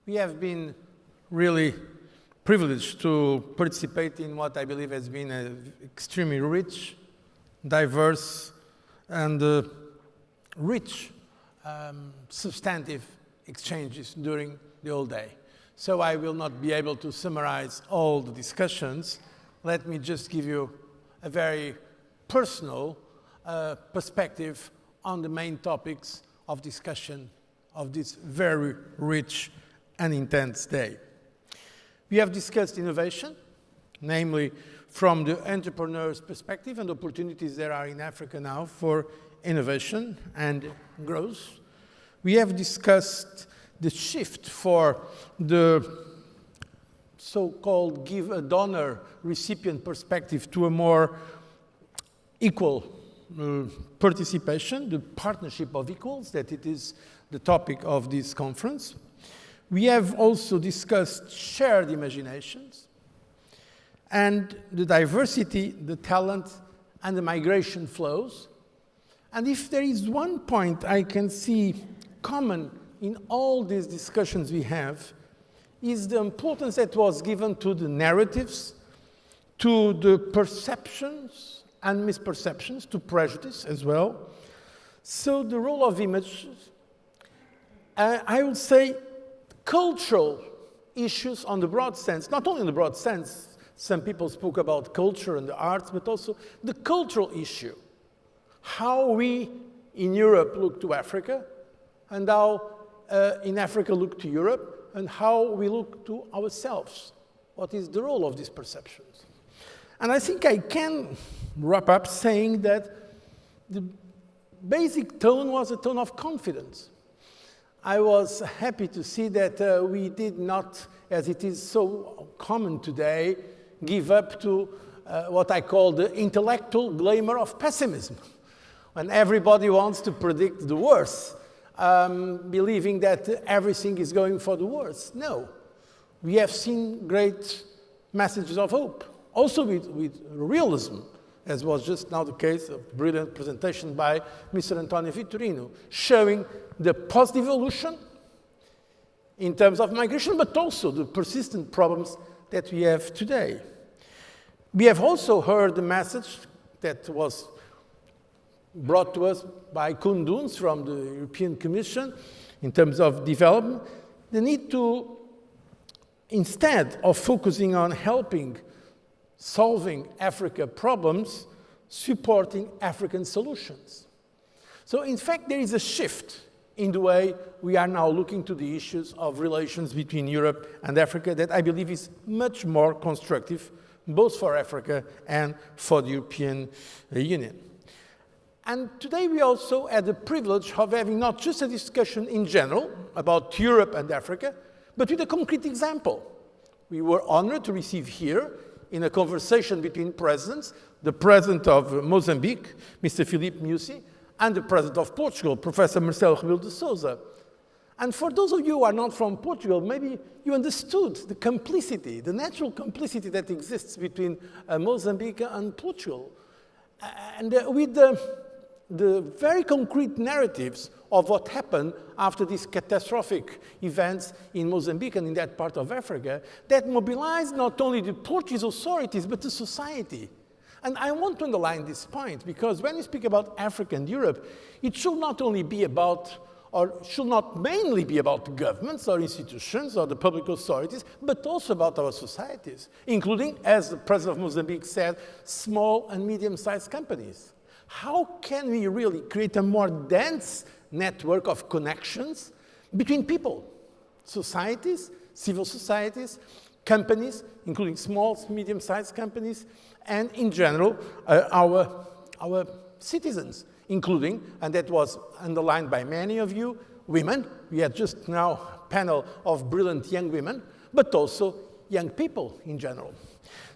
We have been really privileged to participate in what I believe has been an extremely rich, diverse, and rich, substantive exchanges during the whole day. So I will not be able to summarize all the discussions. Let me just give you a very personal perspective on the main topics of discussion of this very rich and intense day. We have discussed innovation, namely from the entrepreneur's perspective and opportunities there are in Africa now for innovation and growth. We have discussed the shift for the so-called give-a-donor recipient perspective to a more equal participation, the partnership of equals, that it is the topic of this conference. We have also discussed shared imaginations and the diversity, the talent, and the migration flows. And if there is one point I can see common in all these discussions we have, is the importance that was given to the narratives, to the perceptions and misperceptions, to prejudice as well. So the role of images, I would say cultural issues on the broad sense, not only in the broad sense, some people spoke about culture and the arts, but also the cultural issue. How we in Europe look to Africa, and how in Africa look to Europe, and how we look to ourselves. What is the role of these perceptions? And I think I can wrap up saying that the basic tone was a tone of confidence. I was happy to see that we did not, as it is so common today, give up to what I call the intellectual glamour of pessimism, when everybody wants to predict the worst, believing that everything is going for the worst. No, we have seen great messages of hope, also with realism, as was just now the case, a brilliant presentation by Mr. Antonio Vitorino, showing the positive evolution in terms of migration, but also the persistent problems that we have today. We have also heard the message that was brought to us by Koen Doens from the European Commission in terms of development, the need to, instead of focusing on helping solving Africa problems, supporting African solutions. So in fact, there is a shift in the way we are now looking to the issues of relations between Europe and Africa that I believe is much more constructive, both for Africa and for the European Union. And today we also had the privilege of having not just a discussion in general about Europe and Africa, but with a concrete example. We were honored to receive here, in a conversation between presidents, the president of Mozambique, Mr. Filipe Nyusi, and the president of Portugal, Professor Marcelo Rebelo de Sousa. And for those of you who are not from Portugal, maybe you understood the complicity, the natural complicity that exists between Mozambique and Portugal. And with the very concrete narratives of what happened after these catastrophic events in Mozambique and in that part of Africa that mobilized not only the Portuguese authorities, but the society. And I want to underline this point, because when we speak about Africa and Europe, it should not only be about, or should not mainly be about governments or institutions or the public authorities, but also about our societies, including, as the president of Mozambique said, small and medium-sized companies. How can we really create a more dense network of connections between people, societies, civil societies, companies, including small, medium-sized companies, and in general, our citizens, including, and that was underlined by many of you, women. We had just now a panel of brilliant young women, but also young people in general.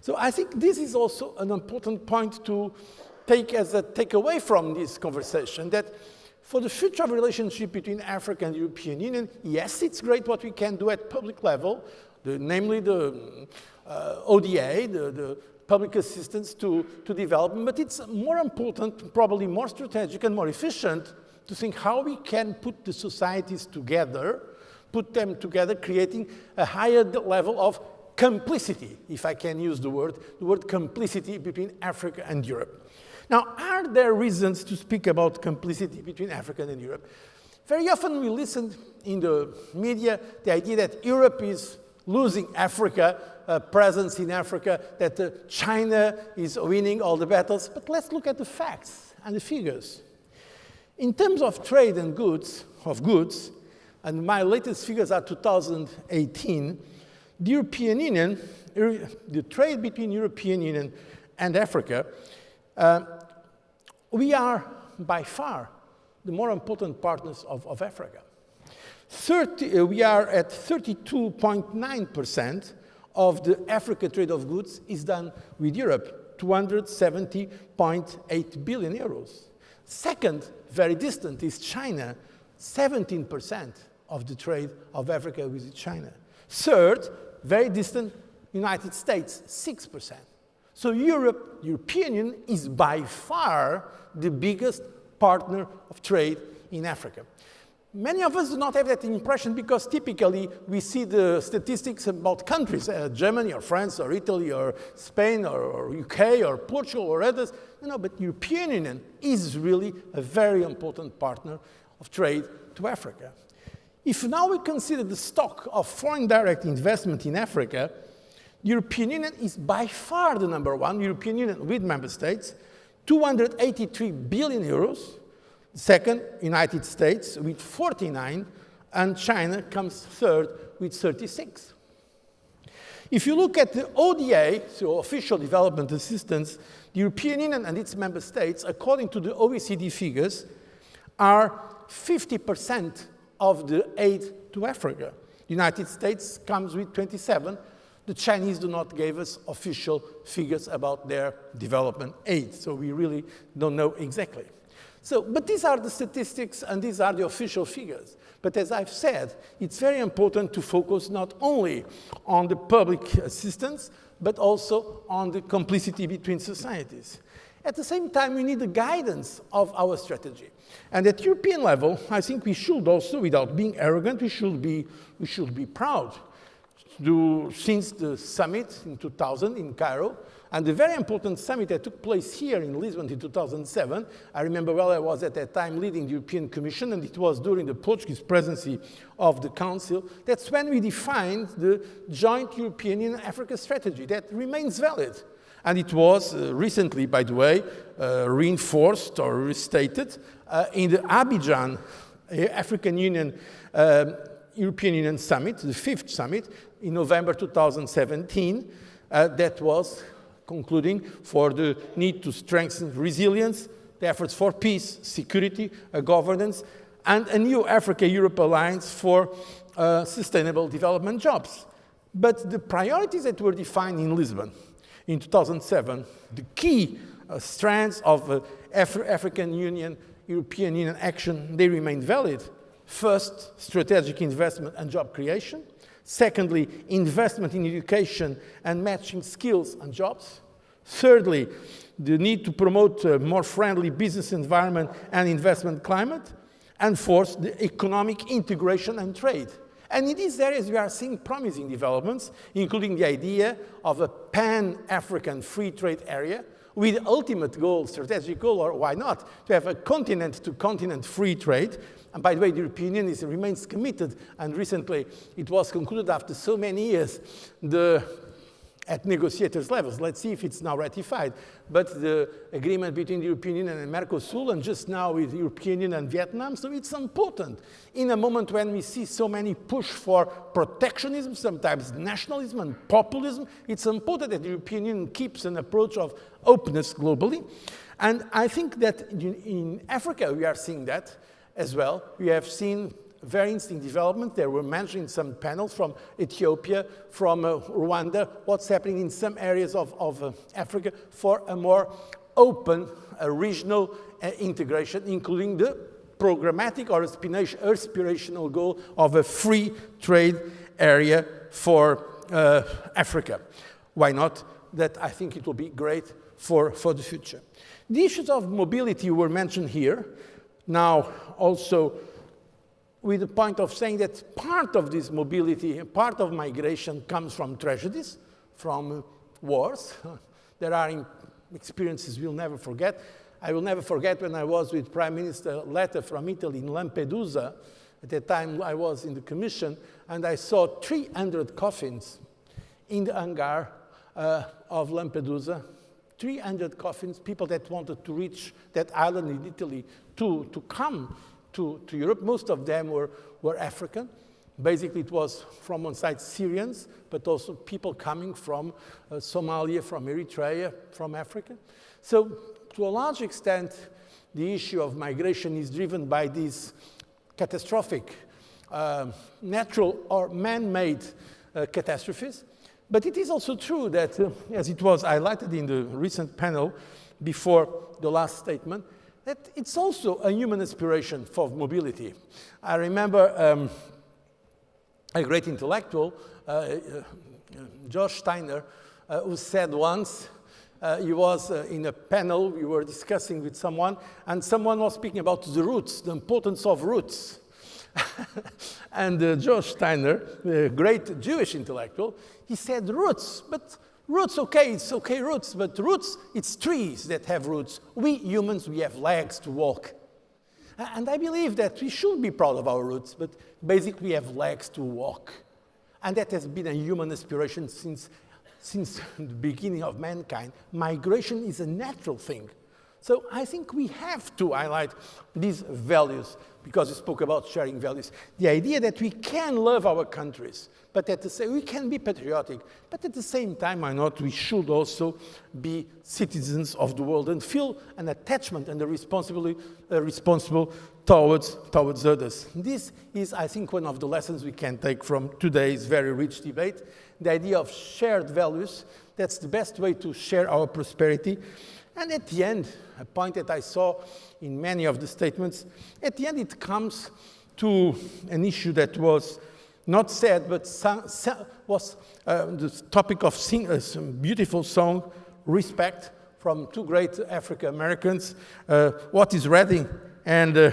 So I think this is also an important point to take as a takeaway from this conversation, that for the future relationship between Africa and the European Union, yes, it's great what we can do at public level, namely the ODA, the public assistance to development, but it's more important, probably more strategic and more efficient to think how we can put the societies together put them together, creating a higher level of complicity, if I can use the word complicity between Africa and Europe. Now, are there reasons to speak about complicity between Africa and Europe? Very often we listen in the media the idea that Europe is losing Africa, presence in Africa, that China is winning all the battles. But let's look at the facts and the figures. In terms of trade and goods, and my latest figures are 2018, the European Union, the trade between European Union and Africa, we are by far the more important partners of Africa. We are at 32.9% of the Africa trade of goods is done with Europe, 270.8 billion euros. Second, very distant, is China, 17% of the trade of Africa with China. Third, very distant, United States, 6%. So European Union is by far the biggest partner of trade in Africa. Many of us do not have that impression because typically we see the statistics about countries, Germany or France or Italy or Spain or UK or Portugal or others. No, but European Union is really a very important partner of trade to Africa. If now we consider the stock of foreign direct investment in Africa, the European Union is by far the number one, European Union with member states, 283 billion euros. Second, United States with 49, and China comes third with 36. If you look at the ODA, so Official Development Assistance, the European Union and its member states, according to the OECD figures, are 50% of the aid to Africa. The United States comes with 27. The Chinese do not give us official figures about their development aid, so we really don't know exactly. But these are the statistics and these are the official figures. But as I've said, it's very important to focus not only on the public assistance, but also on the complicity between societies. At the same time, we need the guidance of our strategy. And at European level, I think we should also, without being arrogant, we should be proud. Since the summit in 2000 in Cairo, and the very important summit that took place here in Lisbon in 2007, I remember well I was at that time leading the European Commission, and it was during the Portuguese presidency of the Council. That's when we defined the joint European Union-Africa strategy that remains valid. And it was recently, by the way, reinforced or restated in the Abidjan African Union European Union Summit, the fifth summit, in November 2017, that was concluding for the need to strengthen resilience, the efforts for peace, security, governance, and a new Africa-Europe alliance for sustainable development jobs. But the priorities that were defined in Lisbon in 2007, the key strands of African Union, European Union action, they remain valid. First, strategic investment and job creation. Secondly, investment in education and matching skills and jobs. Thirdly, the need to promote a more friendly business environment and investment climate. And fourth, the economic integration and trade. And in these areas, we are seeing promising developments, including the idea of a pan-African free trade area with the ultimate goal, strategic goal, or why not, to have a continent-to-continent free trade. And by the way, the European Union remains committed, and recently it was concluded after so many years at negotiators' levels. Let's see if it's now ratified. But the agreement between the European Union and Mercosur, and just now with the European Union and Vietnam, so it's important. In a moment when we see so many push for protectionism, sometimes nationalism and populism, it's important that the European Union keeps an approach of openness globally. And I think that in Africa we are seeing that as well. We have seen very interesting development. There were mentioned some panels from Ethiopia, from Rwanda, what's happening in some areas of Africa for a more open regional integration, including the programmatic or aspirational goal of a free trade area for Africa. Why not? That I think it will be great for the future. The issues of mobility were mentioned here. Now, also, with the point of saying that part of this mobility, part of migration comes from tragedies, from wars. There are experiences we'll never forget. I will never forget when I was with Prime Minister Letta from Italy in Lampedusa. At that time, I was in the Commission, and I saw 300 coffins in the hangar of Lampedusa. 300 coffins, people that wanted to reach that island in Italy to come to Europe. Most of them were African. Basically, it was from one side Syrians, but also people coming from Somalia, from Eritrea, from Africa. So, to a large extent, the issue of migration is driven by these catastrophic, natural or man-made catastrophes. But it is also true that, as it was highlighted in the recent panel before the last statement, that it's also a human aspiration for mobility. I remember a great intellectual, George Steiner, who said once, he was in a panel, we were discussing with someone, and someone was speaking about the roots, the importance of roots. And George Steiner, a great Jewish intellectual, he said roots, but roots, okay, it's okay roots, but roots, it's trees that have roots. We humans, we have legs to walk. And I believe that we should be proud of our roots, but basically we have legs to walk. And that has been a human aspiration since the beginning of mankind. Migration is a natural thing. So I think we have to highlight these values, because we spoke about sharing values. The idea that we can love our countries, but at the same, we can be patriotic, but at the same time, why not, we should also be citizens of the world and feel an attachment and a responsible towards others. This is, I think, one of the lessons we can take from today's very rich debate. The idea of shared values, that's the best way to share our prosperity. And at the end, a point that I saw in many of the statements, at the end it comes to an issue that was not said, but was the topic of a beautiful song, Respect, from two great African-Americans, Otis Redding and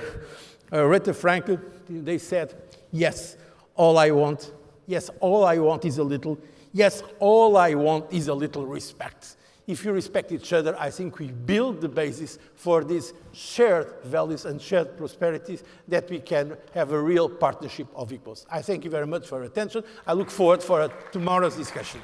Aretha Franklin. They said, yes, all I want is a little, yes, all I want is a little respect. If you respect each other, I think we build the basis for these shared values and shared prosperities that we can have a real partnership of equals. I thank you very much for your attention. I look forward for tomorrow's discussion.